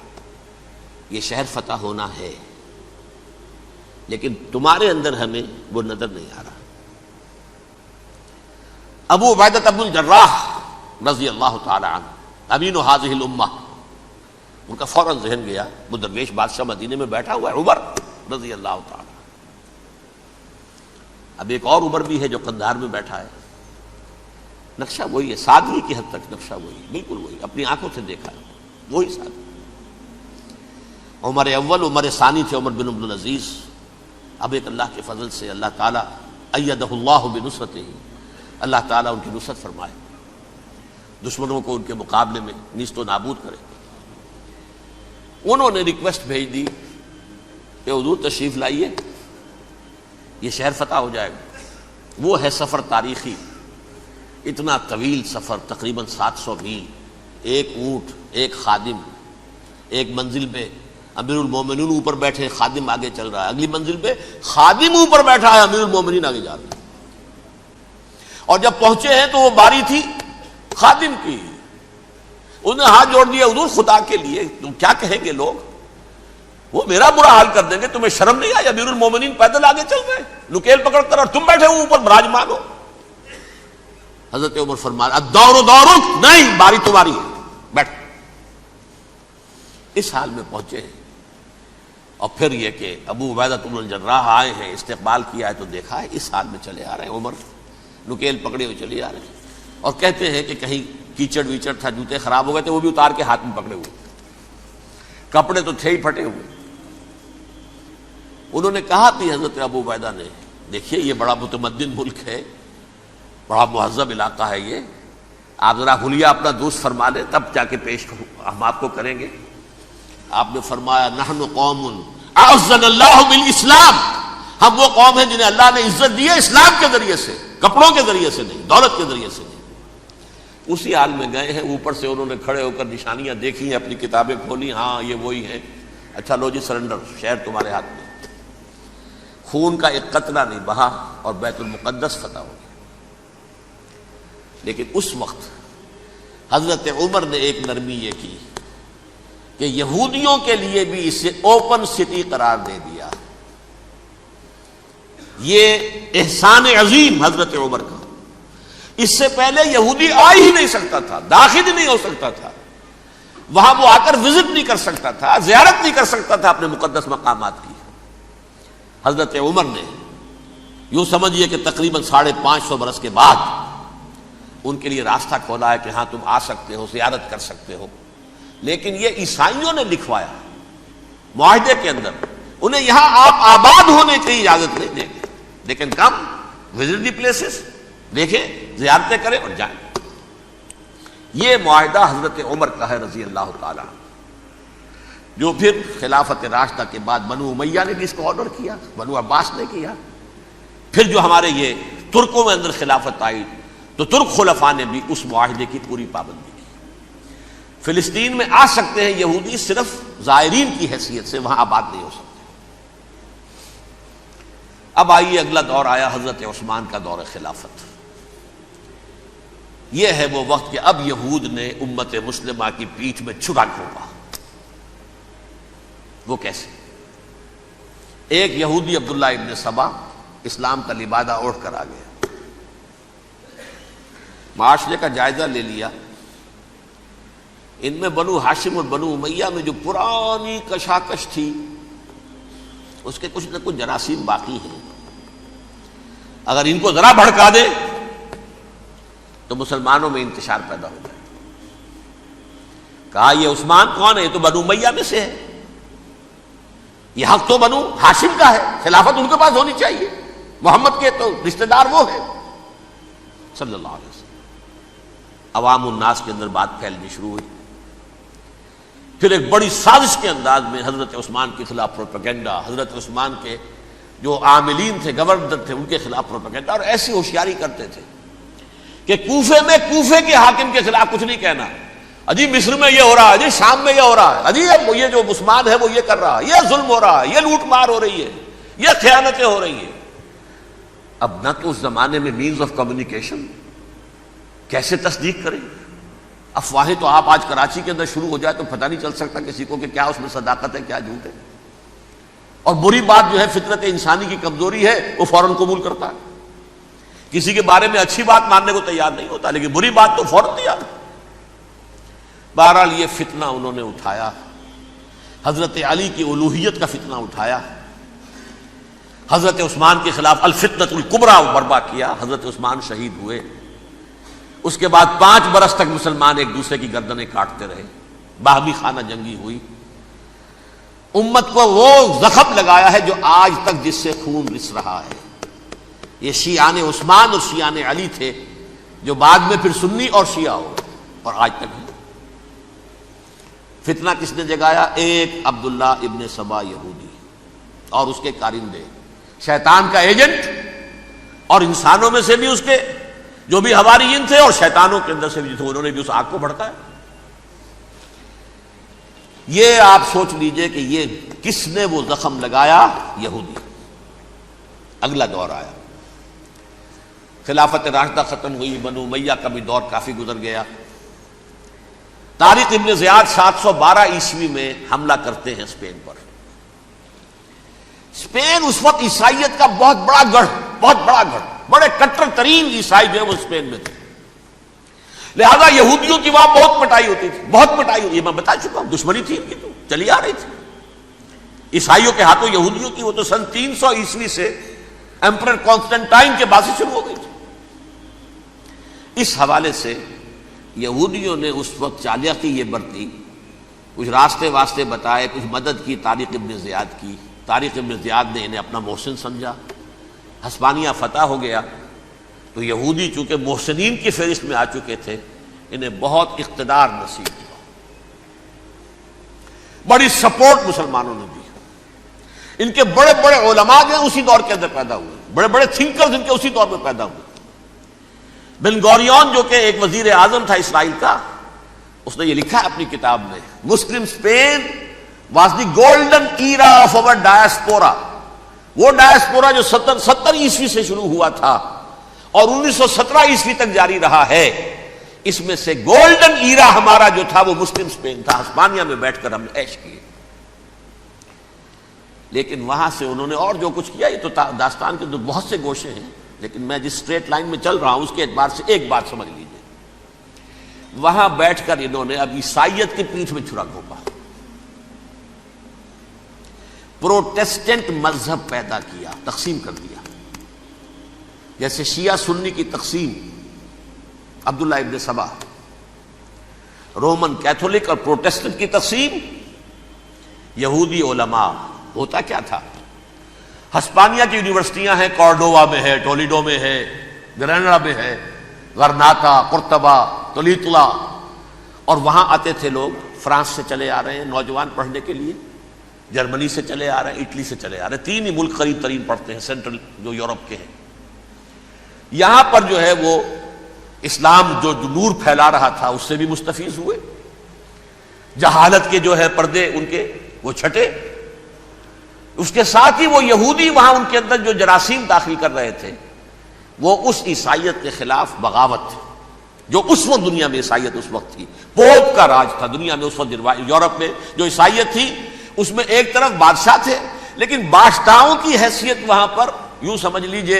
B: یہ شہر فتح ہونا ہے، لیکن تمہارے اندر ہمیں وہ نظر نہیں آ رہا. ابو عبیدہ بن الجراح رضی اللہ تعالی عنہ، امین هذه الامہ، ان کا فوراً ذہن گیا وہ درویش بادشاہ مدینے میں بیٹھا ہوا ہے عمر رضی اللہ تعالی. اب ایک اور عمر بھی ہے جو قندھار میں بیٹھا ہے. نقشہ وہی ہے، سادگی کی حد تک نقشہ وہی، بالکل وہی، اپنی آنکھوں سے دیکھا ہے وہی سادگی. عمر اول، عمر ثانی تھے عمر بن عبد العزیز. اب ایک اللہ کے فضل سے اللہ تعالیٰ ایدہ اللہ بنصرتہ، اللہ تعالیٰ ان کی نصرت فرمائے، دشمنوں کو ان کے مقابلے میں نیست و نابود کرے. انہوں نے ریکویسٹ بھیج دی کہ حضور تشریف لائیے، یہ شہر فتح ہو جائے گا. وہ ہے سفر تاریخی، اتنا طویل سفر، تقریباً 700 میل، ایک اونٹ، ایک خادم، ایک منزل پہ امیر المومنین اوپر بیٹھے، خادم آگے چل رہا ہے، اگلی منزل پہ خادم اوپر بیٹھا ہے، امیر المومنین آگے جا رہے ہیں. اور جب پہنچے ہیں تو وہ باری تھی خادم کی. انہوں نے ہاتھ جوڑ دیا، حضور خدا کے لیے تم کیا کہیں گے لوگ، وہ میرا برا حال کر دیں گے، تمہیں شرم نہیں آئی؟ امیر المومنین پیدل آگے چل رہے ہیں نکیل پکڑ کر، اور تم بیٹھے ہو اوپر براجمان ہو. حضرت عمر فرمایا الدور دورک، نہیں باری تمہاری ہے، بیٹھ. اس حال میں پہنچے ہیں. اور پھر یہ کہ ابو عبیدہ بن الجراح آئے ہیں، استقبال کیا ہے تو دیکھا ہے اس حال میں چلے آ رہے ہیں. عمر نکیل پکڑے ہوئے چلے آ رہے ہیں، اور کہتے ہیں کہ کہیں کیچڑ ویچڑ تھا، جوتے خراب ہو گئے تھے، وہ بھی اتار کے ہاتھ میں پکڑے ہوئے، کپڑے تو تھے ہی پھٹے ہوئے. انہوں نے کہا کہ حضرت ابو عبیدہ نے، دیکھیے یہ بڑا متمدن ملک ہے، بڑا مہذب علاقہ ہے، یہ آپ ذرا حلیہ اپنا دوست فرما لیں تب جا کے پیش ہم آپ کو کریں گے. آپ نے فرمایا نحن قوم اعزنا اللہ بالاسلام، ہم وہ قوم ہیں جنہیں اللہ نے عزت دی ہے اسلام کے ذریعے سے، کپڑوں کے ذریعے سے نہیں، دولت کے ذریعے سے نہیں. اسی حال میں گئے ہیں. اوپر سے انہوں نے کھڑے ہو کر نشانیاں دیکھی ہیں، اپنی کتابیں کھولی، ہاں یہ وہی ہیں. اچھا لو جی سرنڈر، شہر تمہارے ہاتھ میں. خون کا ایک قطرہ نہیں بہا اور بیت المقدس فتح ہو گیا. لیکن اس وقت حضرت عمر نے ایک نرمی یہ کی کہ یہودیوں کے لیے بھی اسے اوپن سٹی قرار دے دیا. یہ احسان عظیم حضرت عمر کا. اس سے پہلے یہودی آ ہی نہیں سکتا تھا، داخل ہی نہیں ہو سکتا تھا، وہاں وہ آ کر وزٹ نہیں کر سکتا تھا، زیارت نہیں کر سکتا تھا اپنے مقدس مقامات کی. حضرت عمر نے یوں سمجھیے کہ تقریباً 550 برس کے بعد ان کے لیے راستہ کھولا ہے کہ ہاں تم آ سکتے ہو، زیارت کر سکتے ہو. لیکن یہ عیسائیوں نے لکھوایا معاہدے کے اندر، انہیں یہاں آپ آباد ہونے کی اجازت نہیں دیں گے، لیکن کم وزٹ دی پلیسز، دیکھیں زیارتیں کریں اور جائیں. یہ معاہدہ حضرت عمر کا ہے رضی اللہ تعالی. جو پھر خلافت راشدہ کے بعد بنو امیہ نے بھی اس کو آرڈر کیا، بنو عباس نے کیا. پھر جو ہمارے یہ ترکوں میں اندر خلافت آئی تو ترک خلفاء نے بھی اس معاہدے کی پوری پابندی کی. فلسطین میں آ سکتے ہیں یہودی صرف زائرین کی حیثیت سے، وہاں آباد نہیں ہو سکتے. اب آئیے اگلا دور آیا حضرت عثمان کا دور خلافت. یہ ہے وہ وقت کہ اب یہود نے امت مسلمہ کی پیٹھ میں چھرا گھونپا. وہ کیسے؟ ایک یہودی عبداللہ ابن سبا اسلام کا لبادہ اوڑھ کر آ گیا، معاشرے کا جائزہ لے لیا. ان میں بنو ہاشم اور بنو امیہ میں جو پرانی کشاکش تھی اس کے کچھ نہ کچھ جراثیم باقی ہیں. اگر ان کو ذرا بھڑکا دے تو مسلمانوں میں انتشار پیدا ہو جائے. کہا یہ عثمان کون ہے؟ یہ تو بنو امیہ میں سے ہے، یہ حق تو بنو ہاشم کا ہے، خلافت ان کے پاس ہونی چاہیے، محمد کے تو رشتہ دار وہ ہے صلی اللہ علیہ وسلم. عوام الناس کے اندر بات پھیلنی شروع ہوئی. پھر ایک بڑی سازش کے انداز میں حضرت عثمان کے خلاف پروپیگنڈا، حضرت عثمان کے جو عاملین تھے، گورنر تھے، ان کے خلاف پروپیگنڈا، اور ایسی ہوشیاری کرتے تھے کہ کوفے میں کوفے کے حاکم کے خلاف کچھ نہیں کہنا. اجی مصر میں یہ ہو رہا ہے، اجی شام میں یہ ہو رہا ہے، اجی یہ جو عثمان ہے وہ یہ کر رہا ہے، یہ ظلم ہو رہا ہے، یہ لوٹ مار ہو رہی ہے، یہ خیانتیں ہو رہی ہیں. اب نہ تو اس زمانے میں مینز آف کمیونیکیشن، کیسے تصدیق کریں؟ افواہیں تو آپ آج کراچی کے اندر شروع ہو جائے تو پتہ نہیں چل سکتا کسی کو کہ کیا اس میں صداقت ہے کیا جھوٹ ہے. اور بری بات جو ہے فطرت انسانی کی کمزوری ہے، وہ فوراً قبول کرتا ہے. کسی کے بارے میں اچھی بات ماننے کو تیار نہیں ہوتا، لیکن بری بات تو فوراً تیار. بہرحال یہ فتنہ انہوں نے اٹھایا، حضرت علی کی الوہیت کا فتنہ اٹھایا، حضرت عثمان کے خلاف الفتنۃ الکبریٰ برپا کیا. حضرت عثمان شہید ہوئے. اس کے بعد 5 برس تک مسلمان ایک دوسرے کی گردنیں کاٹتے رہے، باہمی خانہ جنگی ہوئی. امت کو وہ زخم لگایا ہے جو آج تک جس سے خون رس رہا ہے. یہ شیعان عثمان اور شیعان علی تھے جو بعد میں پھر سنی اور شیعہ ہو اور آج تک ہے. فتنہ کس نے جگایا؟ ایک عبداللہ ابن سبا یہودی اور اس کے کارندے، شیطان کا ایجنٹ، اور انسانوں میں سے بھی اس کے جو بھی حواریین تھے اور شیطانوں کے اندر سے بھی تھے، انہوں نے بھی اس آگ کو بھڑکایا. یہ آپ سوچ لیجئے کہ یہ کس نے وہ زخم لگایا؟ یہودی. اگلا دور آیا، خلافت راشدہ ختم ہوئی، بنو امیہ کا بھی دور کافی گزر گیا. طارق ابن زیاد 712 عیسوی میں حملہ کرتے ہیں اسپین پر. اسپین اس وقت عیسائیت کا بہت بڑا گڑھ، بڑے کٹر ترین عیسائی جو ہے وہ اسپین میں تھے. لہذا یہودیوں کی وہاں بہت پٹائی ہوتی تھی، بہت پٹائی ہوتی. یہ میں بتا چکا ہوں، دشمنی تھی ان کی تو چلی آ رہی تھی عیسائیوں کے ہاتھوں یہودیوں کی. وہ تو سن 300 عیسوی سے ایمپرر کانسٹنٹائن کے بعد سے شروع ہو گئی تھی. اس حوالے سے یہودیوں نے اس وقت چالاکی یہ برتی، کچھ راستے واسطے بتائے، کچھ مدد کی طارق ابن زیاد کی. طارق ابن زیاد نے انہیں اپنا محسن سمجھا. ہسپانیہ فتح ہو گیا تو یہودی چونکہ محسنین کی فہرست میں آ چکے تھے، انہیں بہت اقتدار نصیب ہوا، بڑی سپورٹ مسلمانوں نے دی. ان کے بڑے بڑے علماء جو اسی دور کے اندر پیدا ہوئے، بڑے بڑے تھنکرز ان کے اسی دور میں پیدا ہوئے. بن گوریون جو کہ ایک وزیر اعظم تھا اسرائیل کا، اس نے یہ لکھا ہے اپنی کتاب میں، Muslim Spain was the golden era of our diaspora. وہ ڈائسپورا جو 70 عیسوی سے شروع ہوا تھا اور 1917 عیسوی تک جاری رہا ہے، اس میں سے گولڈن ایرا ہمارا جو تھا وہ مسلم اسپین تھا. ہسپانیہ میں بیٹھ کر ہم نے عیش کیے. لیکن وہاں سے انہوں نے اور جو کچھ کیا، یہ تو داستان کے بہت سے گوشے ہیں، لیکن میں جس اسٹریٹ لائن میں چل رہا ہوں اس کے اعتبار سے ایک بات سمجھ لیجیے. وہاں بیٹھ کر انہوں نے اب عیسائیت کی پیٹھ میں چھرا گھونپا، پروٹیسٹنٹ مذہب پیدا کیا، تقسیم کر دیا. جیسے شیعہ سنی کی تقسیم، عبداللہ ابن سبا، رومن کیتھولک اور پروٹیسٹنٹ کی تقسیم، یہودی علماء. ہوتا کیا تھا؟ ہسپانیہ کی یونیورسٹیاں ہیں، کارڈووا میں ہے، ٹولیڈو میں ہے، گریناڈا میں ہے، غرناطہ، قرطبہ، تولیتلا، اور وہاں آتے تھے لوگ فرانس سے چلے آ رہے ہیں نوجوان پڑھنے کے لیے، جرمنی سے چلے آ رہے ہیں، اٹلی سے چلے آ رہے ہیں، 3 ہی ملک قریب ترین پڑھتے ہیں سینٹرل جو یورپ کے ہیں۔ یہاں پر جو ہے وہ اسلام جو نور پھیلا رہا تھا اس سے بھی مستفیض ہوئے، جہالت کے جو ہے پردے ان کے وہ چھٹے، اس کے ساتھ ہی وہ یہودی وہاں ان کے اندر جو جراثیم داخل کر رہے تھے وہ اس عیسائیت کے خلاف بغاوت تھی جو اس وقت دنیا میں عیسائیت اس وقت تھی۔ پوپ کا راج تھا دنیا میں اس وقت، یورپ میں جو عیسائیت تھی اس میں ایک طرف بادشاہ تھے لیکن بادشاہوں کی حیثیت وہاں پر یوں سمجھ لیجئے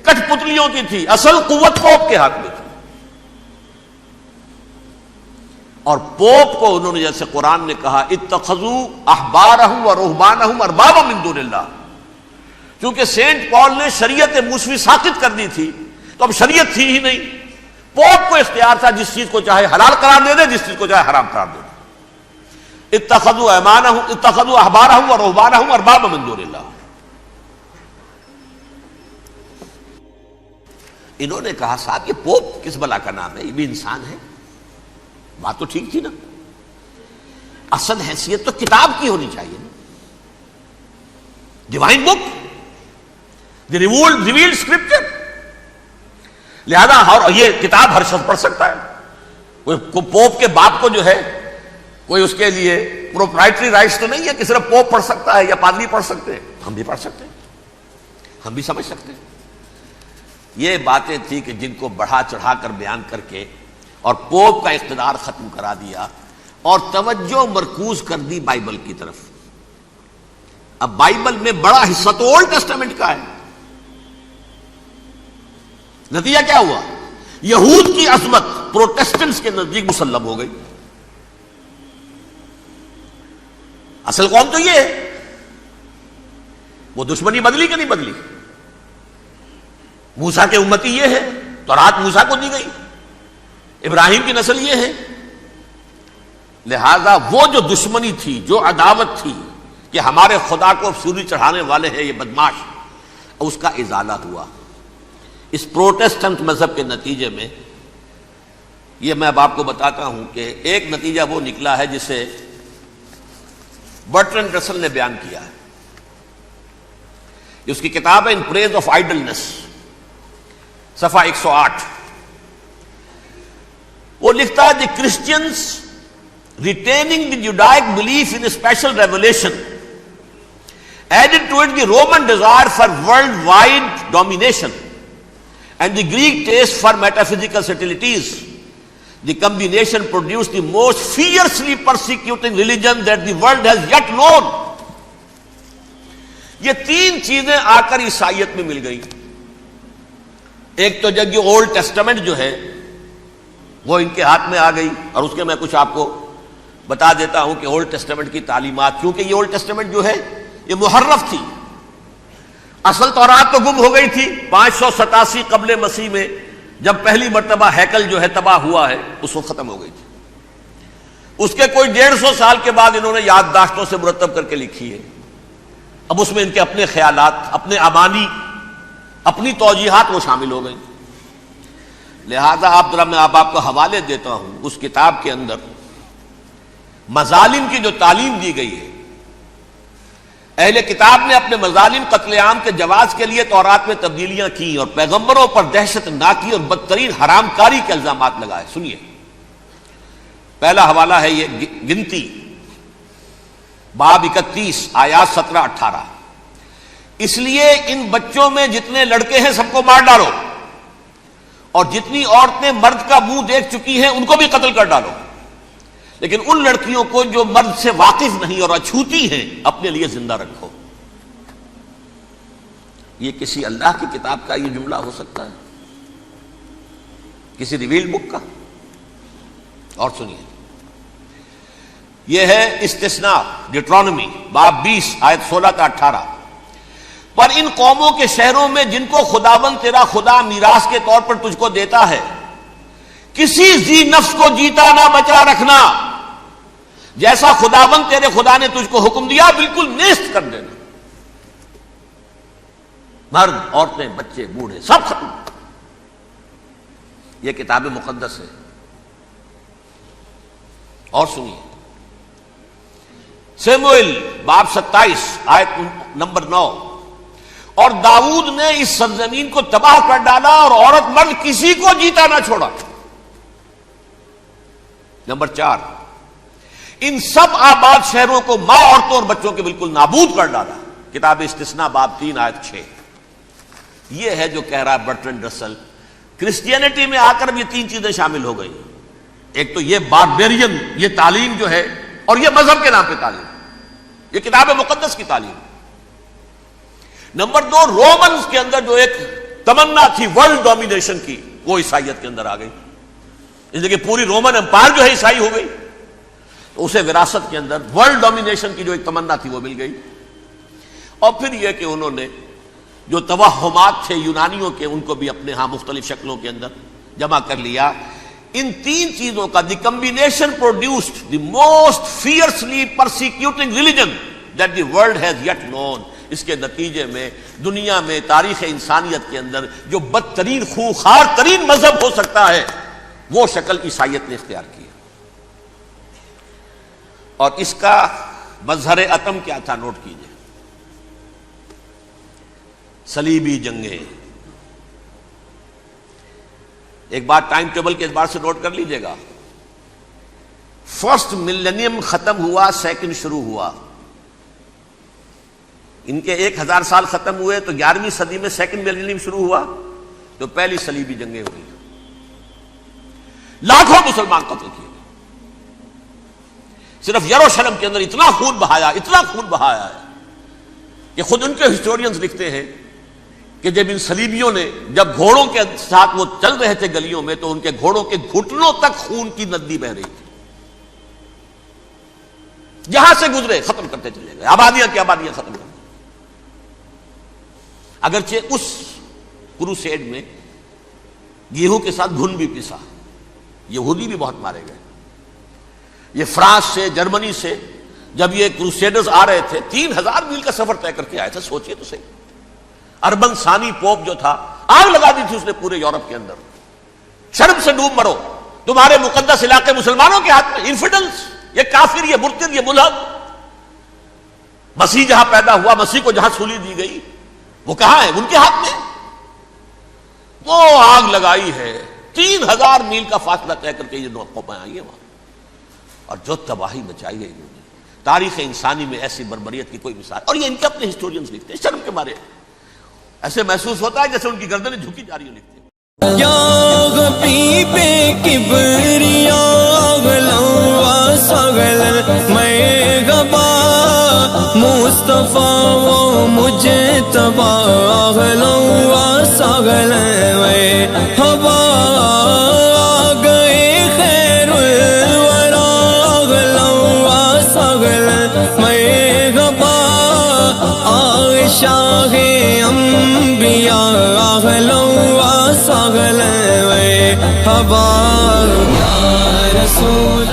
B: کٹھ پتلیوں کی تھی، اصل قوت پوپ کے ہاتھ میں تھی۔ اور پوپ کو انہوں نے جیسے قرآن نے کہا اتخذوا احبارهم ورهبانهم اربابا من دون اللہ، کیونکہ سینٹ پال نے شریعت موسوی ساقط کر دی تھی تو اب شریعت تھی ہی نہیں، پوپ کو اختیار تھا جس چیز کو چاہے حلال قرار دے دے، جس چیز کو چاہے حرام قرار دے دے۔ اتخذوا احبارهم ورهبانهم اربابا من دون اللہ۔ انہوں نے کہا صاحب یہ پوپ کس بلا کا نام ہے، یہ بھی انسان ہے، بات تو ٹھیک تھی نا، اصل حیثیت تو کتاب کی ہونی چاہیے نا، ڈیوائن بک، دی ریویلڈ اسکرپچر، لہذا اور یہ کتاب ہر شخص پڑھ سکتا ہے، کوئی پوپ کے باپ کو جو ہے کوئی اس کے لیے پروپرائٹری رائٹس تو نہیں ہے کہ صرف پوپ پڑھ سکتا ہے یا پادری پڑھ سکتے ہیں، ہم بھی پڑھ سکتے ہیں، ہم بھی سمجھ سکتے ہیں۔ یہ باتیں تھی کہ جن کو بڑھا چڑھا کر بیان کر کے اور پوپ کا اقتدار ختم کرا دیا اور توجہ مرکوز کر دی بائبل کی طرف۔ اب بائبل میں بڑا حصہ تو اولڈ ٹیسٹامنٹ کا ہے، نتیجہ کیا ہوا؟ یہود کی عظمت پروٹیسٹنٹس کے نزدیک مسلم ہو گئی۔ اصل قوم تو یہ ہے، وہ دشمنی بدلی کہ نہیں بدلی؟ موسیٰ کے امتی یہ ہے، تورات موسیٰ کو دی گئی، ابراہیم کی نسل یہ ہے، لہذا وہ جو دشمنی تھی، جو عداوت تھی کہ ہمارے خدا کو سوری چڑھانے والے ہیں یہ بدماش، اس کا ازالہ ہوا اس پروٹیسٹنٹ مذہب کے نتیجے میں۔ یہ میں اب آپ کو بتاتا ہوں کہ ایک نتیجہ وہ نکلا ہے جسے برٹرنڈ رسل نے بیان کیا ہے، اس کی کتاب ہے ان پریز آف آئیڈلنس، صفحہ 108۔ وہ لکھتا ہے the Christians retaining the Judaic belief in special revelation added to it the Roman desire for world wide domination and the Greek taste for metaphysical subtleties, the combination produce the most fiercely persecuting religion that the world has yet known. یہ 3 چیزیں آ کر عیسائیت میں مل گئی۔ ایک تو جب یہ اولڈ ٹیسٹامنٹ جو ہے وہ ان کے ہاتھ میں آ گئی، اور اس کے میں کچھ آپ کو بتا دیتا ہوں کہ اولڈ ٹیسٹامنٹ کی تعلیمات، کیونکہ یہ اولڈ ٹیسٹامنٹ جو ہے یہ محرف تھی، اصل تورات تو گم ہو گئی تھی 587 قبل مسیح میں جب پہلی مرتبہ ہیکل جو ہے تباہ ہوا ہے، اس وقت ختم ہو گئی تھی۔ اس کے کوئی 150 سال کے بعد انہوں نے یادداشتوں سے مرتب کر کے لکھی ہے، اب اس میں ان کے اپنے خیالات، اپنے امانی، اپنی توجیحات وہ شامل ہو گئی۔ لہذا میں آپ کو حوالے دیتا ہوں اس کتاب کے اندر مظالم کی جو تعلیم دی گئی ہے، اہل کتاب نے اپنے مظالم قتل عام کے جواز کے لیے تورات میں تبدیلیاں کی اور پیغمبروں پر دہشت ناکی اور بدترین حرام کاری کے الزامات لگائے۔ سنیے، پہلا حوالہ ہے یہ گنتی باب 31 آیات 17-18۔ اس لیے ان بچوں میں جتنے لڑکے ہیں سب کو مار ڈالو، اور جتنی عورتیں مرد کا منہ دیکھ چکی ہیں ان کو بھی قتل کر ڈالو، لیکن ان لڑکیوں کو جو مرد سے واقف نہیں اور اچھوتی ہیں اپنے لیے زندہ رکھو۔ یہ کسی اللہ کی کتاب کا یہ جملہ ہو سکتا ہے؟ کسی ریویلڈ بک کا؟ اور سنیے، یہ ہے استثناء ڈیٹرانومی باب 20 آیت 16-18۔ پر ان قوموں کے شہروں میں جن کو خداوند تیرا خدا میراث کے طور پر تجھ کو دیتا ہے، کسی ذی نفس کو جیتا نہ بچا رکھنا، جیسا خداوند تیرے خدا نے تجھ کو حکم دیا بالکل نیست کر دینا۔ مرد، عورتیں، بچے، بوڑھے سب ختم۔ یہ کتاب مقدس ہے۔ اور سنیے، سیموئیل باب 27 آیت نمبر 9. اور داؤد نے اس سرزمین کو تباہ کر ڈالا اور عورت مرد کسی کو جیتا نہ چھوڑا. نمبر 4، ان سب آباد شہروں کو ماں، عورتوں اور بچوں کے بالکل نابود کر ڈالا. کتاب استثناء باب 3 آیت 6. یہ ہے جو کہہ رہا ہے برٹرنڈ رسل. کرسچینٹی میں آ کر بھی 3 چیزیں شامل ہو گئی. ایک تو یہ باربیرین، یہ تعلیم جو ہے، اور یہ مذہب کے نام پہ تعلیم، یہ کتاب مقدس کی تعلیم. نمبر 2، رومنز کے اندر جو ایک تمنا تھی ورلڈ ڈومینیشن کی، وہ عیسائیت کے اندر آ گئی. اس لیے کہ پوری رومن امپائر جو ہے عیسائی ہو گئی، تو اسے وراثت کے اندر ورلڈ ڈومینیشن کی جو ایک تمنا تھی وہ مل گئی. اور پھر یہ کہ انہوں نے جو توہمات تھے یونانیوں کے، ان کو بھی اپنے ہاں مختلف شکلوں کے اندر جمع کر لیا. ان 3 چیزوں کا the combination produced the most fiercely persecuting religion that the world has yet known. اس کے نتیجے میں دنیا میں تاریخ انسانیت کے اندر جو بدترین خوخار ترین مذہب ہو سکتا ہے، وہ شکل عیسائیت نے اختیار کی. اور اس کا مظہر عتم کیا تھا؟ نوٹ کیجئے، صلیبی جنگیں. ایک بات ٹائم ٹیبل کے اعتبار سے نوٹ کر لیجئے گا. فرسٹ ملینیم ختم ہوا، سیکنڈ شروع ہوا. ان کے 1000 سال ختم ہوئے تو 11ویں صدی میں سیکنڈ ملینیم شروع ہوا، تو پہلی صلیبی جنگیں ہوئی. لاکھوں مسلمان قتل کیے. صرف یروشلم کے اندر اتنا خون بہایا ہے کہ خود ان کے ہسٹورینز لکھتے ہیں کہ جب ان صلیبیوں نے، جب گھوڑوں کے ساتھ وہ چل رہے تھے گلیوں میں، تو ان کے گھوڑوں کے گھٹنوں تک خون کی ندی بہ رہی تھی. جہاں سے گزرے ختم کرتے چلے گئے، آبادیاں کی آبادیاں ختم کر. اگرچہ اس کروسیڈ میں گیہوں کے ساتھ گھن بھی پسا، یہودی بھی بہت مارے گئے. یہ فرانس سے، جرمنی سے جب یہ کروسیڈرز آ رہے تھے، 3000 میل کا سفر طے کر کے آئے تھے. سوچئے تو صحیح. اربن ثانی پوپ جو تھا، آگ لگا دی تھی اس نے پورے یورپ کے اندر. شرم سے ڈوب مرو، تمہارے مقدس علاقے مسلمانوں کے ہاتھ میں. انفیڈلز، یہ کافر، یہ مرتد، یہ ملحد. مسیح جہاں پیدا ہوا، مسیح کو جہاں سولی دی گئی، وہ کہاں ہے؟ ان کے ہاتھ میں. وہ آگ لگائی ہے، 3000 میل کا فاصلہ طے کر کے یہ قومیں آئی ہیں وہاں. اور جو تباہی مچائی ہے انہوں نے، تاریخ انسانی میں ایسی بربریت کی کوئی مثال. اور یہ ان کے اپنے ہسٹورینز لکھتے ہیں. شرم کے مارے ایسے محسوس ہوتا ہے جیسے ان کی گردنیں جھکی جا رہی ہیں. لکھتے ہیں
C: یا غبی پہ کبریا غلوا سغل میں غبا مصطفیٰ و مجتبا غلوا سغل میں ہوا گئے خیر الورا غلوا سغل میں غبا شاہ انبیاء غلوا سغل میں ہوا یا رسول